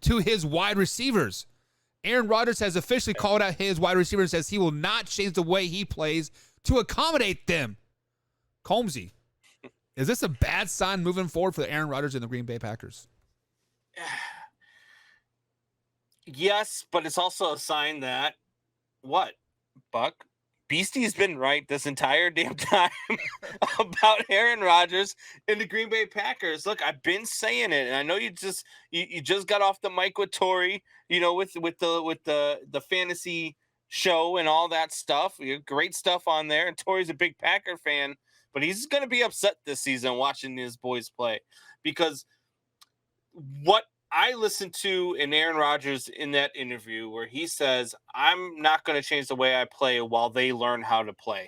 to his wide receivers. Aaron Rodgers has officially called out his wide receivers, says he will not change the way he plays to accommodate them. Colmsy, is this a bad sign moving forward for Aaron Rodgers and the Green Bay Packers? Yes, but it's also a sign that, what, Buck? Beastie's been right this entire damn time about Aaron Rodgers and the Green Bay Packers. Look, I've been saying it, and I know you just got off the mic with Tori, with the fantasy show and all that stuff. You have great stuff on there, and Tori's a big Packer fan, but he's going to be upset this season watching his boys play, because what I listened to in Aaron Rodgers in that interview where he says, I'm not going to change the way I play while they learn how to play.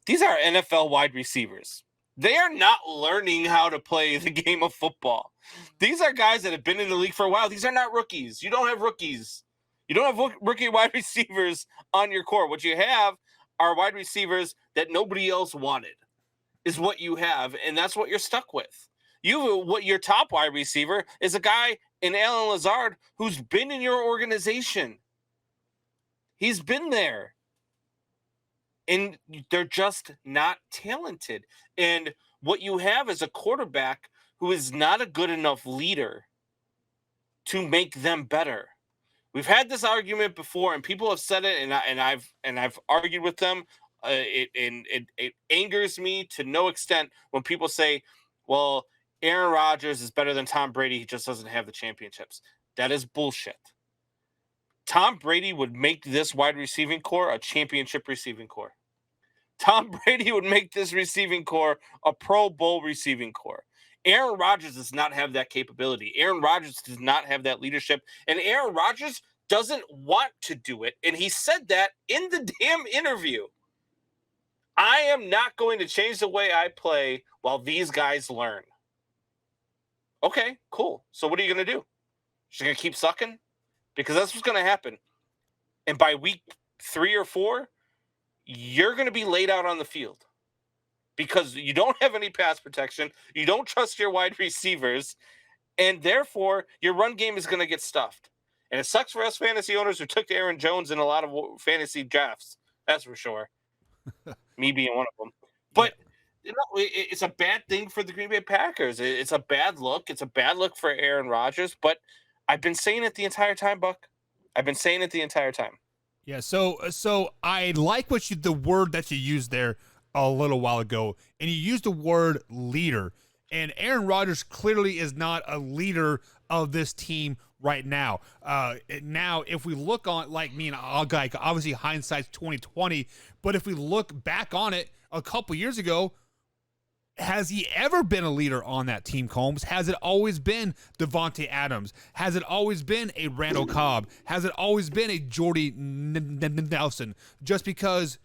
These are NFL wide receivers. They are not learning how to play the game of football. These are guys that have been in the league for a while. These are not rookies. You don't have rookies. You don't have rookie wide receivers on your core. What you have are wide receivers that nobody else wanted, is what you have, and that's what you're stuck with. Your top wide receiver is a guy in Alan Lazard who's been in your organization. He's been there. And they're just not talented. And what you have is a quarterback who is not a good enough leader to make them better. We've had this argument before, and people have said it, and I've argued with them. It angers me to no extent when people say, well, Aaron Rodgers is better than Tom Brady. He just doesn't have the championships. That is bullshit. Tom Brady would make this wide receiving core a championship receiving core. Tom Brady would make this receiving core a Pro Bowl receiving core. Aaron Rodgers does not have that capability. Aaron Rodgers does not have that leadership. And Aaron Rodgers doesn't want to do it. And he said that in the damn interview. I am not going to change the way I play while these guys learn. Okay, cool. So what are you going to do? You're going to keep sucking? Because that's what's going to happen. And by week 3 or 4, you're going to be laid out on the field. Because you don't have any pass protection. You don't trust your wide receivers. And therefore, your run game is going to get stuffed. And it sucks for us fantasy owners who took Aaron Jones in a lot of fantasy drafts. That's for sure. Me being one of them. But it's a bad thing for the Green Bay Packers. It's a bad look. It's a bad look for Aaron Rodgers. But I've been saying it the entire time, Buck. I've been saying it the entire time. Yeah, so I like the word that you used there a little while ago, and you used the word leader. And Aaron Rodgers clearly is not a leader of this team right now. Now, if we look on, obviously hindsight's 2020, but if we look back on it a couple years ago, has he ever been a leader on that team, Combs? Has it always been Devontae Adams? Has it always been a Randall Cobb? Has it always been a Jordy Nelson? Just because,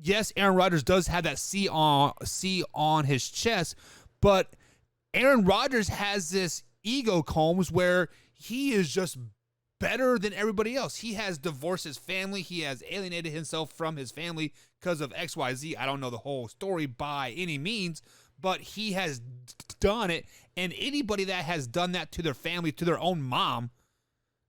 yes, Aaron Rodgers does have that C on his chest, but Aaron Rodgers has this ego, Combs, where he is just better than everybody else. He has divorced his family. He has alienated himself from his family because of XYZ. I don't know the whole story by any means, but he has done it. And anybody that has done that to their family, to their own mom,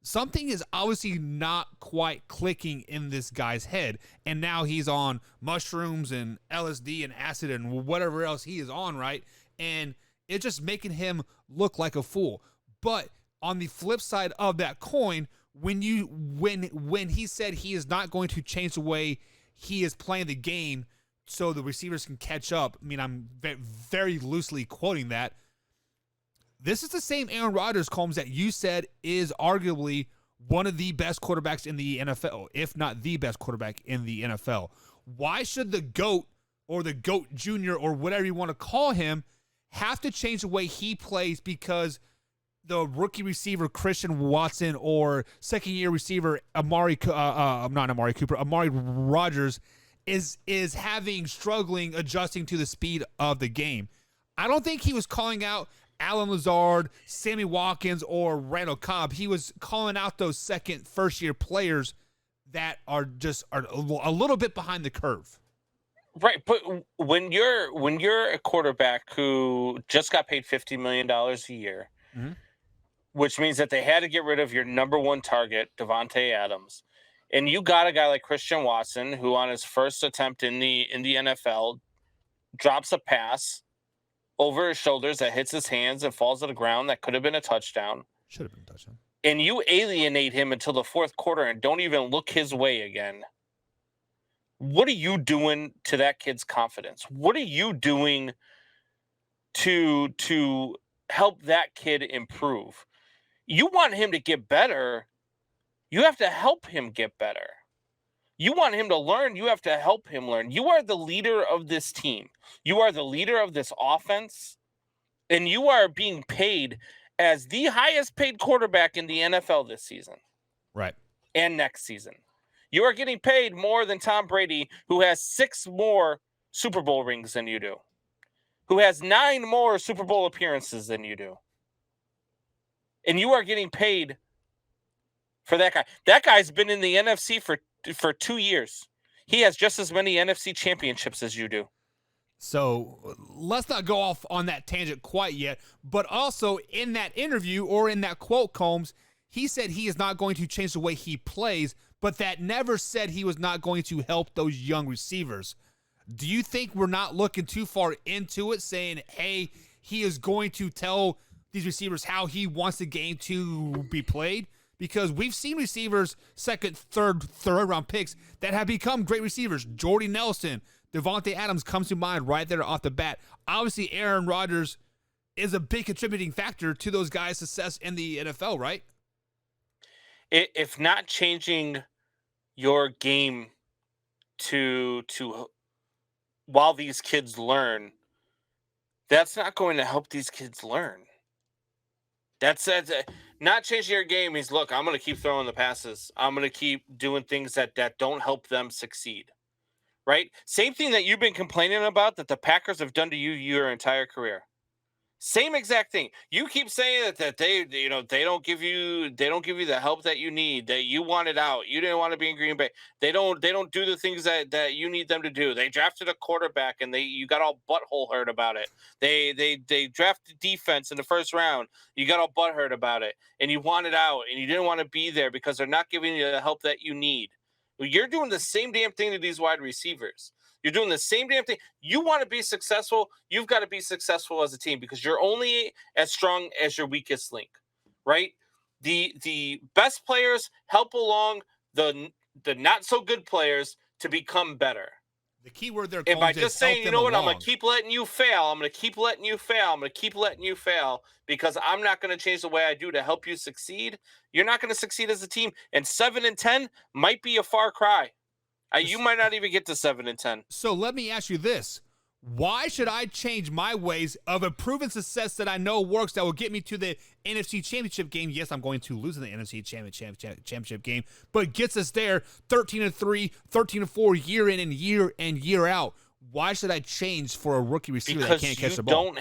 something is obviously not quite clicking in this guy's head. And now he's on mushrooms and LSD and acid and whatever else he is on, right? And it's just making him look like a fool. But on the flip side of that coin, when he said he is not going to change the way he is playing the game so the receivers can catch up, I mean, I'm very loosely quoting that. This is the same Aaron Rodgers, Combs, that you said is arguably one of the best quarterbacks in the NFL, if not the best quarterback in the NFL. Why should the GOAT or the GOAT Jr. or whatever you want to call him have to change the way he plays because the rookie receiver Christian Watson or second-year receiver Amari Rodgers is struggling adjusting to the speed of the game? I don't think he was calling out Alan Lazard, Sammy Watkins, or Randall Cobb. He was calling out those first-year players that are a little bit behind the curve. Right, but when you're a quarterback who just got paid $50 million a year, mm-hmm. which means that they had to get rid of your number one target, Devontae Adams. And you got a guy like Christian Watson, who on his first attempt in the NFL drops a pass over his shoulders that hits his hands and falls to the ground. That could have been a touchdown. Should have been a touchdown. And you alienate him until the fourth quarter and don't even look his way again. What are you doing to that kid's confidence? What are you doing to help that kid improve? You want him to get better. You have to help him get better. You want him to learn. You have to help him learn. You are the leader of this team. You are the leader of this offense. And you are being paid as the highest paid quarterback in the NFL this season. Right. And next season. You are getting paid more than Tom Brady, who has 6 more Super Bowl rings than you do, who has 9 more Super Bowl appearances than you do. And you are getting paid for that guy. That guy's been in the NFC for 2 years. He has just as many NFC championships as you do. So let's not go off on that tangent quite yet. But also in that interview or in that quote, Combs, he said he is not going to change the way he plays, but that never said he was not going to help those young receivers. Do you think we're not looking too far into it, saying, hey, he is going to tell these receivers how he wants the game to be played? Because we've seen receivers, second, third round picks that have become great receivers. Jordy Nelson, Devontae Adams comes to mind right there off the bat. Obviously, Aaron Rodgers is a big contributing factor to those guys' success in the NFL, right? If not changing your game to while these kids learn, that's not going to help these kids learn. That's not changing your game means, look, I'm going to keep throwing the passes. I'm going to keep doing things that don't help them succeed. Right? Same thing that you've been complaining about that the Packers have done to you your entire career. Same exact thing. You keep saying that they don't give you the help that you need, that you wanted out. You didn't want to be in Green Bay. They don't do the things that you need them to do. They drafted a quarterback and you got all butthole hurt about it. They drafted defense in the first round. You got all butthurt about it, and you wanted out and you didn't want to be there because they're not giving you the help that you need. You're doing the same damn thing to these wide receivers. You're doing the same damn thing. You want to be successful, you've got to be successful as a team because you're only as strong as your weakest link, right? The best players help along the not so good players to become better. The key word there, and by Combs, just saying, you know what, I'm going to keep letting you fail. I'm going to keep letting you fail. I'm going to keep letting you fail because I'm not going to change the way I do to help you succeed. You're not going to succeed as a team. And 7-10 might be a far cry. You might not even get to 7-10. So let me ask you this. Why should I change my ways of a proven success that I know works that will get me to the NFC Championship game? Yes, I'm going to lose in the NFC Championship game, but gets us there 13-3, 13-4 year in and year out. Why should I change for a rookie receiver that can't catch the ball?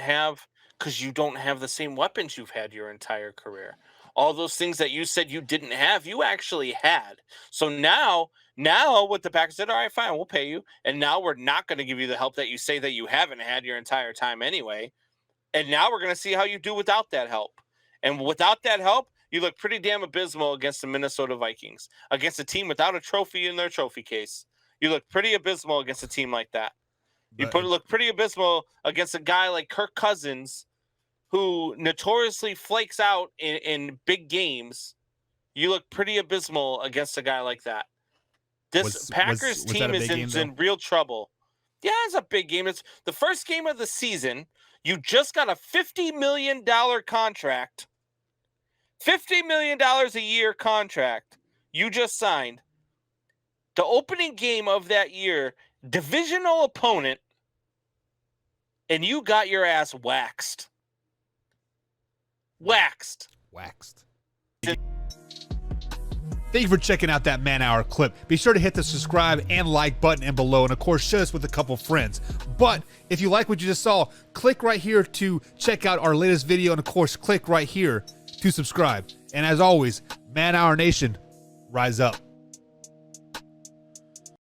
Because you don't have the same weapons you've had your entire career. All those things that you said you didn't have, you actually had. So now what the Packers said, all right, fine, we'll pay you. And now we're not going to give you the help that you say that you haven't had your entire time anyway. And now we're going to see how you do without that help. And without that help, you look pretty damn abysmal against the Minnesota Vikings, against a team without a trophy in their trophy case. You look pretty abysmal against a team like that. Look pretty abysmal against a guy like Kirk Cousins, who notoriously flakes out in big games. You look pretty abysmal against a guy like that. This Packers team is in real trouble. Yeah, it's a big game. It's the first game of the season. You just got a $50 million contract. $50 million a year contract you just signed. The opening game of that year, divisional opponent, and you got your ass waxed. Waxed. Thank you for checking out that Man Hour clip. Be sure to hit the subscribe and like button and below, and of course share us with a couple friends. But if you like what you just saw, click right here to check out our latest video, and of course click right here to subscribe. And as always, Man Hour Nation, rise up.